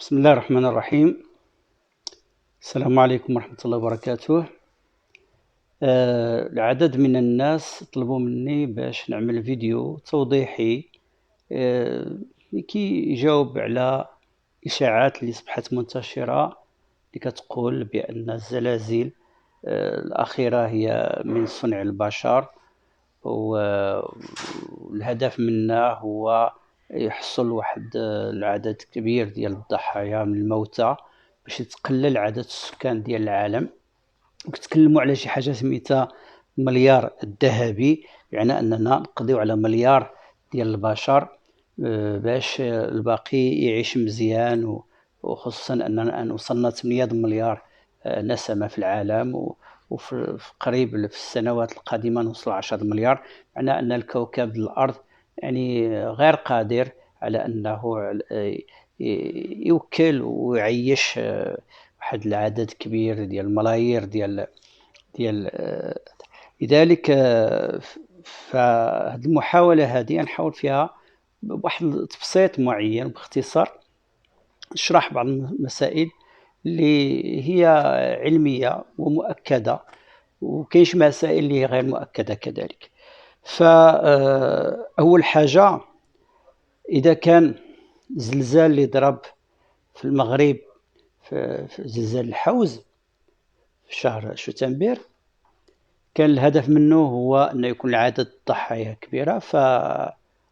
بسم الله الرحمن الرحيم. السلام عليكم ورحمة الله وبركاته. العدد من الناس طلبوا مني باش نعمل فيديو توضيحي لكي يجاوب على إشاعات اللي أصبحت منتشرة اللي كتقول بأن الزلازل الأخيرة هي من صنع البشر، والهدف منها هو يحصل واحد العدد كبير ديال الضحايا من الموتى باش يتقلل عدد السكان ديال العالم. وكتكلموا على شي حاجه سميتها المليار الذهبي، يعني اننا نقضيو على مليار ديال البشر باش الباقي يعيش مزيان، وخصوصا اننا وصلنا 8 مليار نسمه في العالم، وفي قريب في السنوات القادمه نوصل 10 مليار. معنى ان الكوكب الارض يعني غير قادر على انه يوكل ويعيش واحد العدد كبير ديال الملايير ديال لذلك فهاد المحاولة هذه نحاول فيها بواحد التبسيط معين باختصار نشرح بعض المسائل اللي هي علمية ومؤكدة، وكاين شي مسائل اللي هي غير مؤكدة كذلك. فأول حاجة، إذا كان زلزال اللي ضرب في المغرب في زلزال الحوز في شهر شتنبر، كان الهدف منه هو أنه يكون عدد الضحايا كبيرة،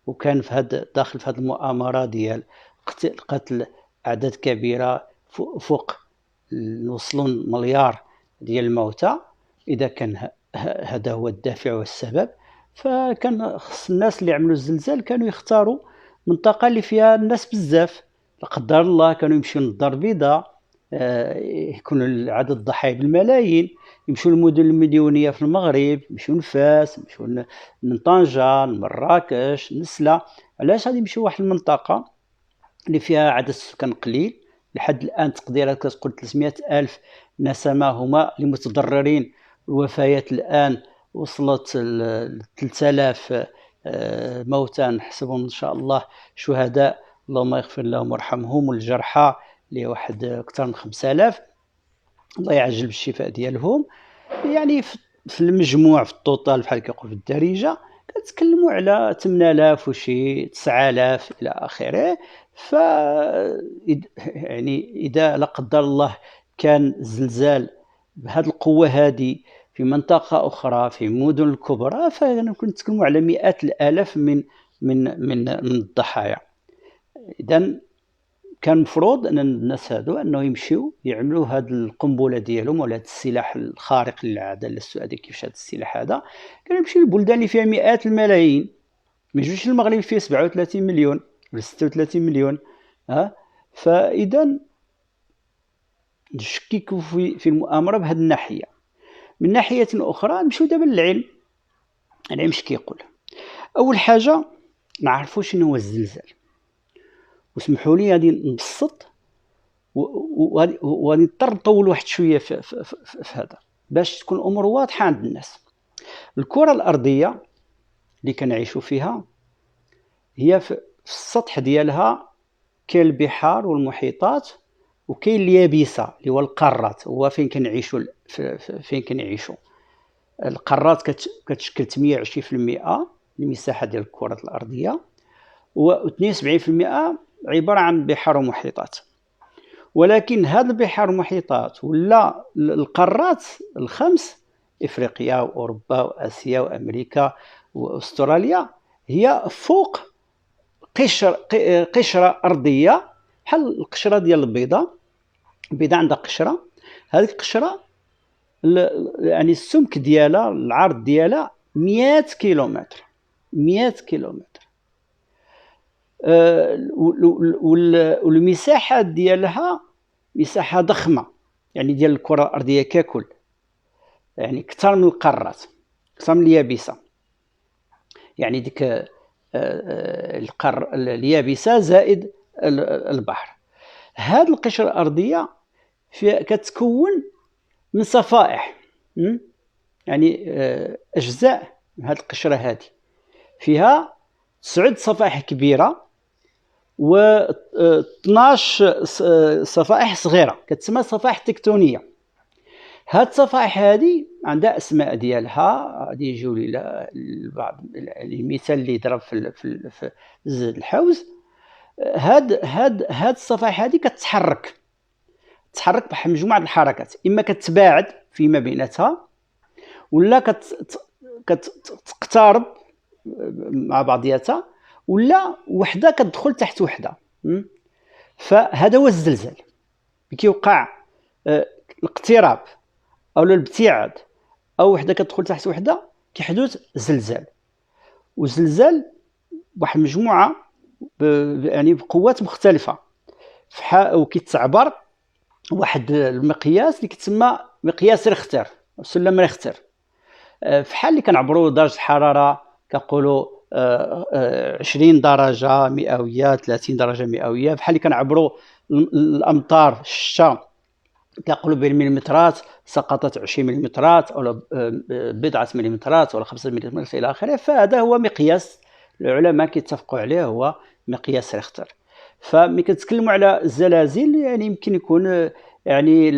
وكان داخل في هذه المؤامرة ديال قتل أعداد كبيرة فوق نوصلون مليار ديال الموتى. إذا كان هذا هو الدافع والسبب، فكان خص الناس اللي عملوا الزلزال كانوا يختاروا منطقة اللي فيها الناس بزاف، لا قدر الله كانوا يمشيو للدار البيضاء يكون عدد الضحايا بالملايين، يمشيو للمدن المليونيه في المغرب، يمشيو لفاس، يمشيو لطنجة، لمراكش، لسلا. علاش غادي يمشيو واحد المنطقه اللي فيها عدد السكان قليل؟ لحد الان تقديرات كتقول 300 الف نسمه هما اللي متضررين. الوفيات الان وصلت ل 3000 موتى، نحسبهم ان شاء الله شهداء، اللهم يغفر لهم ويرحمهم، والجرحى اللي واحد اكثر من 5000، الله يعجل بالشفاء ديالهم. يعني في المجموع في التوتال بحال كيقول في الدارجه كتكلموا على 8000 وشي 9000 الى اخره. ف يعني اذا لا قدر الله كان زلزال بهذه القوه هذه في منطقه اخرى في مدن الكبرى، فنتكلموا على مئات الالاف من الضحايا. اذا كان المفروض ان الناس هادو انه يمشيو يعملوا هاد القنبله ديالهم ولا هاد السلاح الخارق للعاده، لا السؤال كيفاش هاد السلاح هذا، كانوا يمشيو للبلدان اللي فيها مئات الملايين، ما يجوش للمغرب فيه 37 مليون ولا 36 مليون. فاذا نشككوا في المؤامره بهذه الناحيه. من ناحيه اخرى نمشيو دابا للعلم. العلم اش كيقول؟ اول حاجه نعرفوا شنو هو الزلزال، وسمحوا لي غادي نبسط وغادي نضطر نطول واحد شويه في هذا باش تكون الامور واضحه عند الناس. الكره الارضيه اللي كنعيشوا فيها هي في السطح ديالها كاين البحار والمحيطات، وكاين اليابسه اللي هو القارات، هو فين كنعيشوا. فين كنعيشوا القارات كتشكل 28% من المساحه ديال الكره الارضيه، و72% عباره عن بحار ومحيطات. ولكن هاد البحار والمحيطات ولا القارات الخمس، افريقيا واوروبا واسيا وامريكا واستراليا، هي فوق قشره ارضيه بحال القشره ديال البيضه. البيضه عندها قشره، هذيك القشره يعني السمك ديالها العرض ديالها 100 كيلومتر. 100 كيلومتر. والمساحه ديالها مساحه ضخمه، يعني ديال الكره الارضيه ككل، يعني اكثر من القارات، اكثر من اليابسه. يعني ديك اليابسه زائد البحر. هذه القشره الارضيه كتكون من صفائح، يعني اجزاء من هذه القشره هذه فيها 9 صفائح كبيره، و 12 صفائح صغيره كتسمى صفائح تكتونيه. هاد الصفائح هذه عندها اسماء ديالها، غادي يجيو لي بعض المثال اللي ضرب في زلزال الحوز. هاد الصفائح هذه كتحرك بواحد مجموعه الحركات، اما كتباعد فيما بيناتها ولا كتقترب مع بعضياتها، ولا وحده كتدخل تحت وحده. فهذا هو الزلزال. كيوقع الاقتراب او الابتعاد او وحده كتدخل تحت وحده كيحدث زلزال. والزلزال واحد المجموعه يعني بقوات مختلفه، وكيتعبر واحد المقياس اللي كيتسمى مقياس ريختر، سلم ريختر. فحال اللي كنعبروا درجه الحراره كنقولوا 20 درجه مئويه، 30 درجه مئويه. بحال اللي كنعبروا الامطار الشتاء كنقولوا بالمليمترات، سقطت 20 مليمترات او بضعه مليمترات ولا 5 مليمترات الى اخره. فهذا هو مقياس العلماء كيتفقوا عليه، هو مقياس ريختر. فملي كنتكلموا على الزلازل يعني يمكن يكون يعني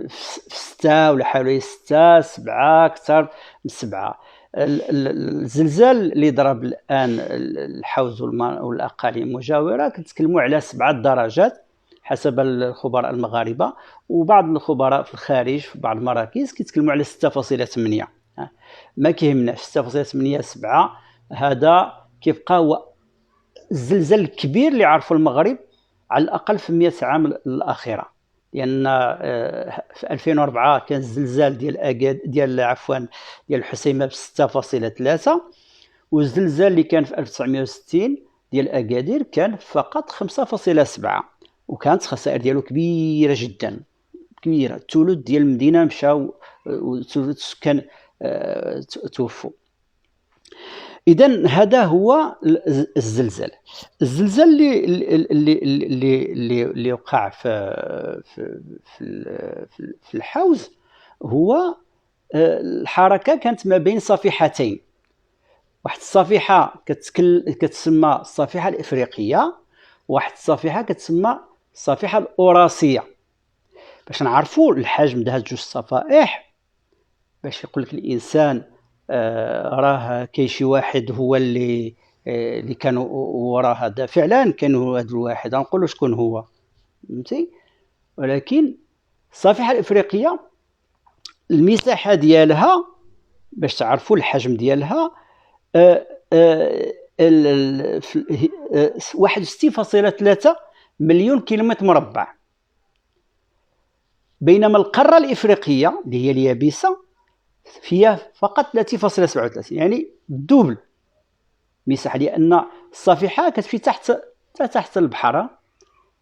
في 6 ولا حوالي 6 7 اكثر من 7. الزلزال اللي ضرب الان الحوز والاقاليم المجاوره كنتكلموا على 7 درجات حسب الخبراء المغاربه، وبعض الخبراء في الخارج في بعض المراكز كيتكلموا على 6.8. ما كيهمناش 6.8 7، هذا كيبقى هو الزلزال الكبير اللي عرفوا المغرب على الاقل في 100 عام الاخيره. لان في 2004 كان الزلزال ديال الحسيمه ب 6.3، والزلزال اللي كان في 1960 ديال اكادير كان فقط 5.7، وكانت خسائر ديالو كبيره جدا، كبيره. الثلث ديال المدينه مشاو وثلث السكان توفوا. اذا هذا هو الزلزال. الزلزال اللي وقع في الحوز هو الحركه كانت ما بين صفيحتين. واحد الصفيحه كتسمى الصفيحه الافريقيه، واحد الصفيحه كتسمى الصفيحه الاوراسيه. باش نعرفوا الحجم ديال هاد جوج الصفائح، باش يقول لك الانسان راه كاين شي واحد هو اللي كان وراء هذا. فعلا كان هو هذا الواحد، غنقولوا شكون هو، فهمتي. ولكن الصفيحه الافريقيه المساحه ديالها باش تعرفوا الحجم ديالها 61.3 مليون كيلومتر مربع، بينما القاره الافريقيه اللي هي اليابسه فيها فقط 3.37، يعني الدوبل مساحه. لان الصفيحه كتمشي تحت البحر،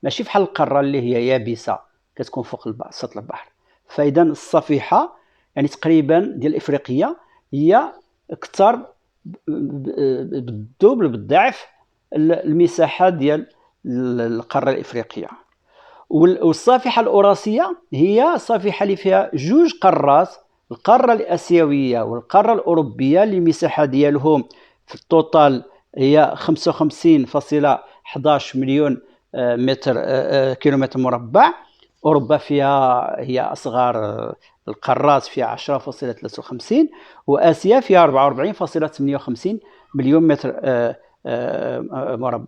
ماشي بحال القاره اللي هي يابسه كتكون فوق سطح البحر. فاذا الصفيحه يعني تقريبا ديال الافريقيه هي اكثر بالدوبل بالضعف المساحه ديال القاره الافريقيه. والصفيحه الاوراسيه هي الصفيحه اللي فيها جوج قارات، القاره الاسيويه والقاره الاوروبيه، اللي المساحه ديالهم في التوتال هي 55.11 مليون كيلومتر مربع. اوروبا فيها هي اصغر القارات، فيها 10.53، واسيا فيها 44.58 مليون متر مربع،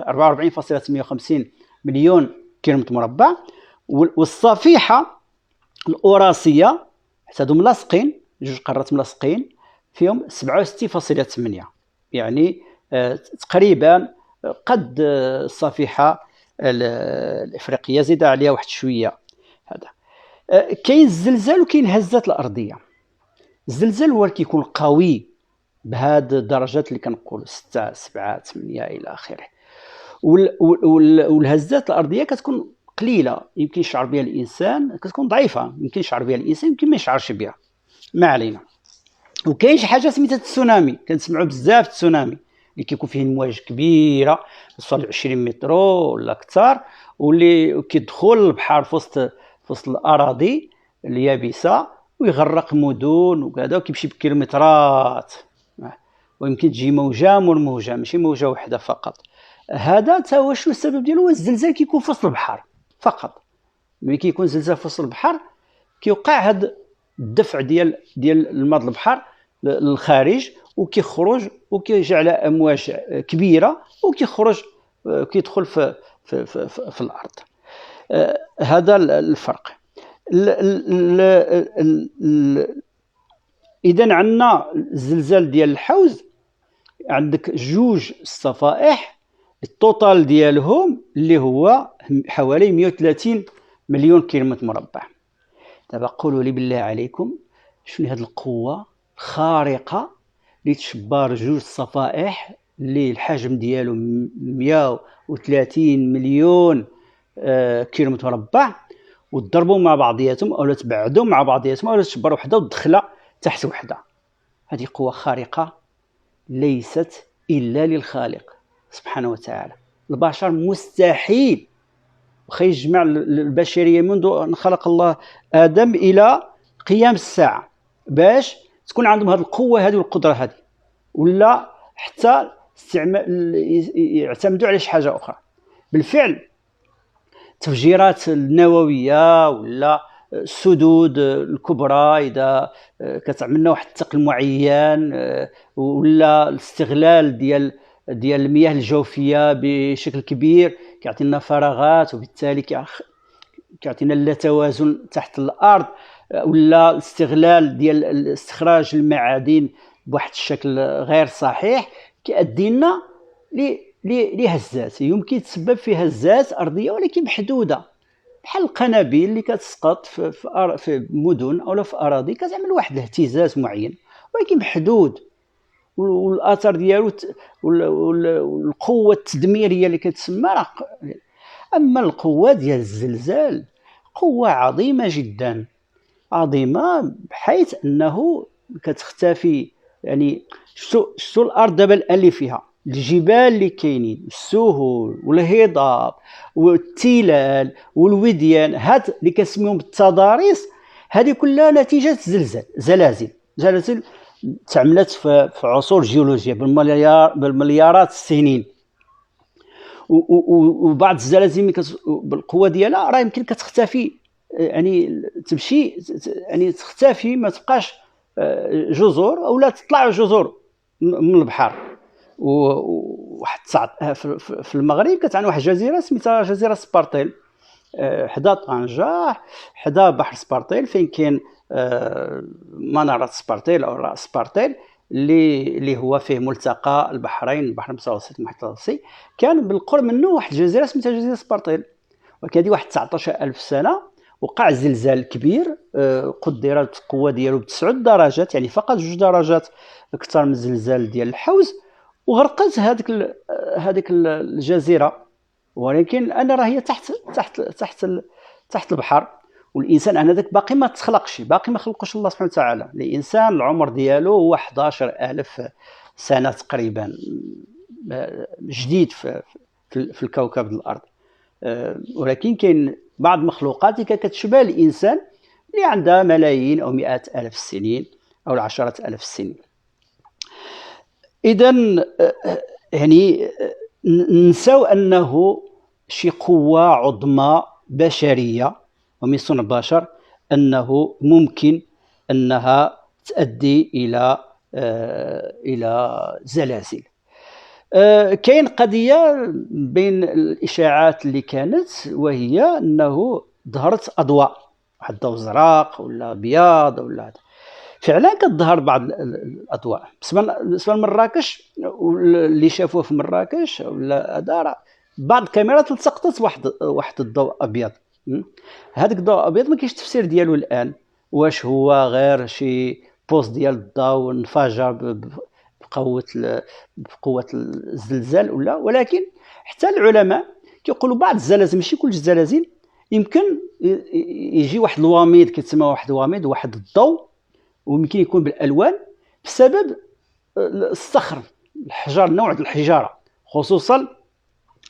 44.58 مليون كيلومتر مربع. والصفيحه الاوراسيه حتى هادو ملاصقين، جوج قارات ملاصقين، فيهم 67.8، يعني تقريبا قد الصفيحه الافريقيه، زيد عليها واحد شويه. هذا كاين الزلزال وكاين الهزات الارضيه. الزلزال هو اللي كيكون قوي بهاد الدرجات اللي كنقولوا 6 7 8 الى اخره. والهزات الارضيه كتكون قليله، يمكن يشعر بها الانسان، كتكون ضعيفه، يمكن يشعر بها الانسان، يمكن ما يشعرش بها، ما علينا. وكاين شي حاجه سميتها التسونامي، كنسمعوا بزاف التسونامي اللي كيكون فيه المواج كبيره توصل 20 متر ولا اكثر، واللي كيدخل البحر في وسط الاراضي اليابسه ويغرق مدن وكذا، وكيمشي بكيلومترات، ويمكن تجي موجه مور موجه، ماشي موجه واحده فقط. هذا تا هو شنو السبب ديالو؟ الزلزال كيكون في وسط البحر فقط. ملي كيكون زلزال في وسط البحر كيوقع هذا الدفع ديال الماء البحر للخارج، وكيخرج وكيجي على امواج كبيره، وكيخرج كيدخل في الارض. هذا الفرق. اذا عندنا الزلزال ديال الحوز، عندك جوج الصفائح التوتال ديالهم اللي هو حوالي 130 مليون كيلومتر مربع. دابا قولوا لي بالله عليكم، شنو هذه القوه الخارقه اللي تشبر جوج الصفائح اللي الحجم ديالو 130 مليون كيلومتر مربع، وتضربوا مع بعضياتهم او تبعدوا مع بعضياتهم او تشبروا وحده ودخلها تحت وحده. هذه قوه خارقه ليست الا للخالق سبحانه وتعالى. البشر مستحيل وخا يجمع البشريه منذ ان خلق الله ادم الى قيام الساعه باش تكون عندهم هذه القوه هذه والقدره هذه، ولا حتى يعتمدوا على شي حاجه اخرى. بالفعل التفجيرات النوويه ولا السدود الكبرى اذا كتعملنا واحد الثقل معين، ولا الاستغلال ديال المياه الجوفيه بشكل كبير كيعطينا فراغات، وبالتالي كيعطينا اللا توازن تحت الارض، ولا الاستغلال ديال استخراج المعادن بواحد الشكل غير صحيح كيؤدي لنا لهزات يمكن تسبب في هزات ارضيه ولكن محدوده، بحال القنابل اللي كتسقط في مدن او في اراضي كتعمل واحد الاهتزاز معين ولكن محدود، والاثر ديالو والقوه التدميريه اللي كتسمى. اما القوه ديال الزلزال قوه عظيمه جدا، عظيمه بحيث انه كتختفي. يعني شتو الارض دابا الان اللي فيها الجبال اللي كاينين، السهول والهضاب والتلال والوديان، هاد اللي كنسميهم بالتضاريس، هذه كلها نتيجه زلازل تعملت في عصور جيولوجيه بالمليارات السنين. وبعض الزلازل بالقوه ديالها راه يمكن كتختفي، يعني تمشي يعني تختفي، ما تبقاش جزر اولا تطلع جزر من البحر. وواحد في المغرب كتعاني واحد الجزيره سميتها جزيره سبارتيل، حدا طنجة، حدا بحر سبارتيل، فين كاين مناره سبارتيل او راس سبارتيل اللي هو فيه ملتقى البحرين، البحر المتوسط والمحيط الأطلسي. كان بالقرب منه واحد الجزيره سميتها جزيره سبارتيل، وكادي واحد 19000 سنه وقع زلزال كبير، قدرت القوه ديالو ب9 درجات، يعني فقط 2 درجات اكثر من الزلزال ديال الحوز، وغرقت هذيك الجزيره. ولكن انا راه هي تحت البحر، والانسان انذاك باقي ما تخلقش، باقي ما خلقوش الله سبحانه وتعالى. الانسان العمر ديالو هو 11000 سنه تقريبا، جديد في الكوكب الارض. ولكن كاين بعض المخلوقات اللي كتشبه الانسان اللي عندها ملايين او مئات الاف السنين او عشرات الاف السنين. اذا يعني نساو انه شي قوه عظمى بشريه ومن صنع بشر انه ممكن انها تؤدي الى زلازل. كاين قضيه بين الاشاعات اللي كانت، وهي انه ظهرت اضواء، واحد الضوء زرق ولا ابيض ولا هذا. فعلا كتظهر بعض الاضواء بالنسبه لمراكش، اللي شافوه في مراكش ولا هذا، بعض الكاميرات التقطت واحد الضوء ابيض. هذاك الضوء الابيض ما كاينش تفسير ديالو الان، واش هو غير شي بوز ديال الضوء انفجر بقوه الزلزال ولا. ولكن حتى العلماء كيقولوا بعض الزلازل، ماشي كل الزلازل، يمكن يجي واحد الواميض كيتسمى واحد الواميض، واحد الضوء، ويمكن يكون بالالوان بسبب الصخر، الحجر، نوع الحجاره، خصوصا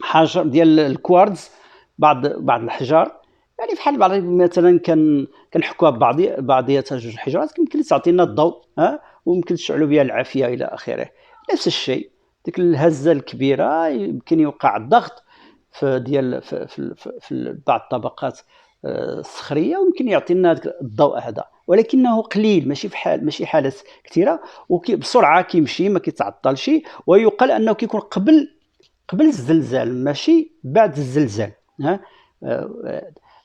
حجر ديال الكوارتز. بعض الحجار يعني بحال بعض مثلا كنحكوها بعضياتها جوج حجرات يمكن تعطينا الضوء، ويمكن تشعلوا بها العافيه الى اخره. نفس الشيء ديك الهزه الكبيره يمكن يوقع الضغط في ديال في بعض الطبقات الصخريه، ويمكن يعطي لنا الضوء هذا، ولكنه قليل، ماشي حالات كثيره، وبسرعه كيمشي ما كيتعطلش. ويقال انه كيكون قبل الزلزال ماشي بعد الزلزال. ها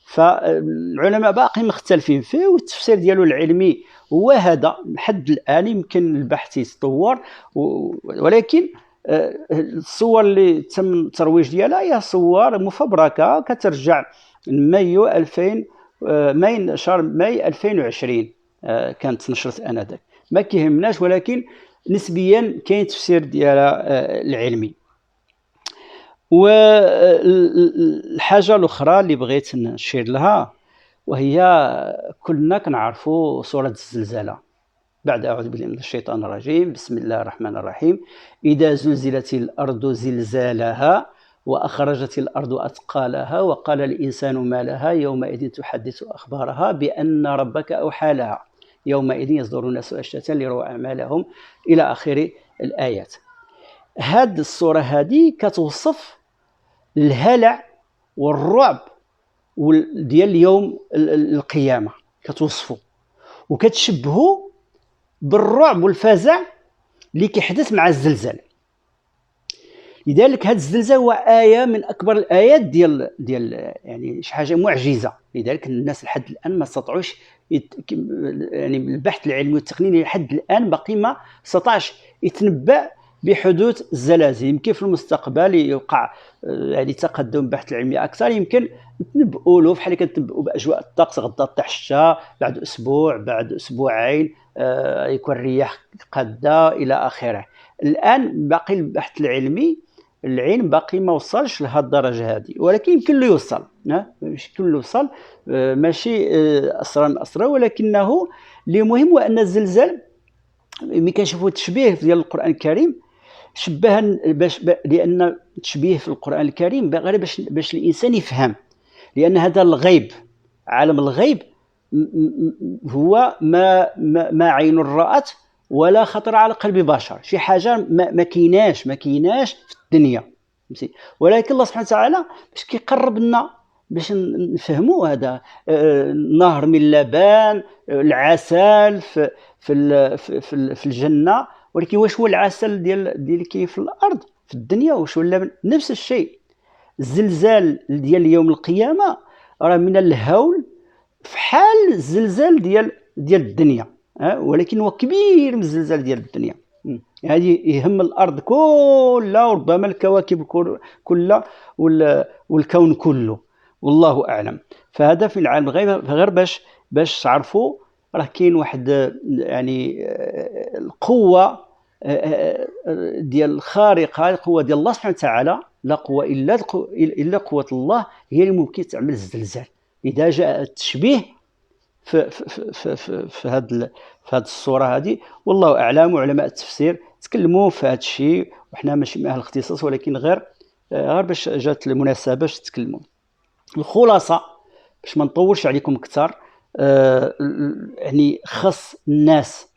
فالعلماء باقي مختلفين فيه، والتفسير ديالو العلمي هو هذا. لحد الان يمكن البحث يتطور، ولكن الصور اللي تم الترويج ديالها هي صور مفبركه كترجع لمايو 2000، شهر ماي 2020 كانت نشرت انذاك. ما كيهمناش، ولكن نسبيا كاين تفسير ديالها العلمي. والحاجه الاخرى اللي بغيت نشير لها وهي كلنا كنعرفوا سوره الزلزله. بعد أعوذ بالله من الشيطان الرجيم، بسم الله الرحمن الرحيم. إذا زلزلت الأرض زلزالها وأخرجت الأرض أثقالها وقال الإنسان ما لها يومئذ تحدث أخبارها بأن ربك أوحى لها يومئذ يصدر الناس أشتاتا ليروا أعمالهم إلى آخر الآيات. هاد الصورة هذه كتوصف الهلع والرعب ديال يوم القيامة، كتوصفه وكتشبهه بالرعب والفزع اللي كيحدث مع الزلزال. لذلك هذا الزلزال هو آية من أكبر الآيات ديال يعني شي حاجة معجزة. لذلك الناس لحد الآن ما استطاعوش يعني البحث العلمي والتقني لحد الآن باقي ما استطاعش يتنبأ بحدوث الزلازل. يمكن في المستقبل يوقع يعني تقدم البحث العلمي أكثر، يمكن نتنبؤوا له بحال كنتنبؤوا بأجواء الطقس، غدا طيح الشتاء، بعد أسبوع بعد أسبوعين يكون الرياح قادة إلى آخره. الآن باقي البحث العلمي العلم باقي ما وصلش لهذه الدرجة هذه، ولكن يمكن له يوصل. يمكن له يوصل ماشي أسرع، ولكنه اللي مهم هو أن الزلزال ملي كنشوفوا التشبيه ديال القرآن الكريم شبها لأن التشبيه في القرآن الكريم غير باش الإنسان يفهم، لأن هذا الغيب، عالم الغيب هو ما عين رأت ولا خطر على قلب بشر، شي حاجة ما كيناش في الدنيا، ولكن الله سبحانه وتعالى باش كيقرب لنا باش نفهموا هذا نهر من لبن، العسل في الجنة. ولكن واش هو العسل ديال كيف في الأرض في الدنيا؟ واش هو اللبن؟ نفس الشيء. الزلزال ديال يوم القيامة راه من الهول في حال الزلزال ديال الدنيا، ولكن هو كبير من الزلزال ديال الدنيا. هذه يهم الأرض كلها وربما الكواكب كلها والكون كله، والله أعلم. فهذا في العالم الغيب، غير باش تعرفوا راه كاين واحد يعني القوة ديال الخارقة، القوة ديال الله سبحانه وتعالى، لا قوة إلا قوة الله هي اللي ممكن تعمل الزلزال. إذا جاء التشبيه في هذه الصورة هذه، والله أعلم. وعلماء التفسير تكلموا في هذا الشيء، وحنا ماشي من أهل الاختصاص، ولكن غير باش جات المناسبة باش تكلموا. الخلاصة باش ما نطولش عليكم أكثر، يعني خاص الناس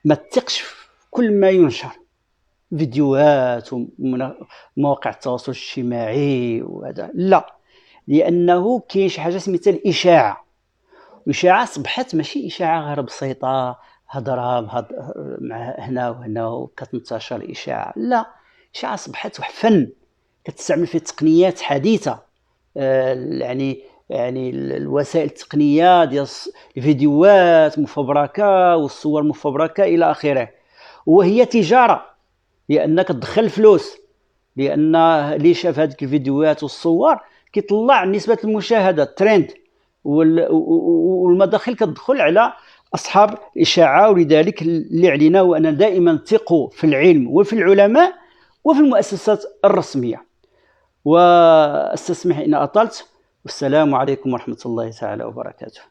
ما تثقش في كل ما ينشر، فيديوهات ومواقع التواصل الاجتماعي وهذا، لا، لأنه كاين شي حاجة سميتها الإشاعة. الإشاعة أصبحت ماشي إشاعة غير بسيطة هضرة مع هنا وهنا وكتنتشر الإشاعة، لا، الإشاعة أصبحت فن كتستعمل فيه تقنيات حديثة، يعني الوسائل التقنية ديال الفيديوهات مفبركة والصور مفبركة إلى آخره، وهي تجارة لأنك تدخل فلوس، لأن اللي شاف هذيك الفيديوهات والصور كيطلع نسبة المشاهدة ترند، والمداخل كتدخل على أصحاب الإشاعة. ولذلك اللي علينا هو أن دائما نثق في العلم وفي العلماء وفي المؤسسات الرسمية. واستسمح إن أطلت، والسلام عليكم ورحمة الله تعالى وبركاته.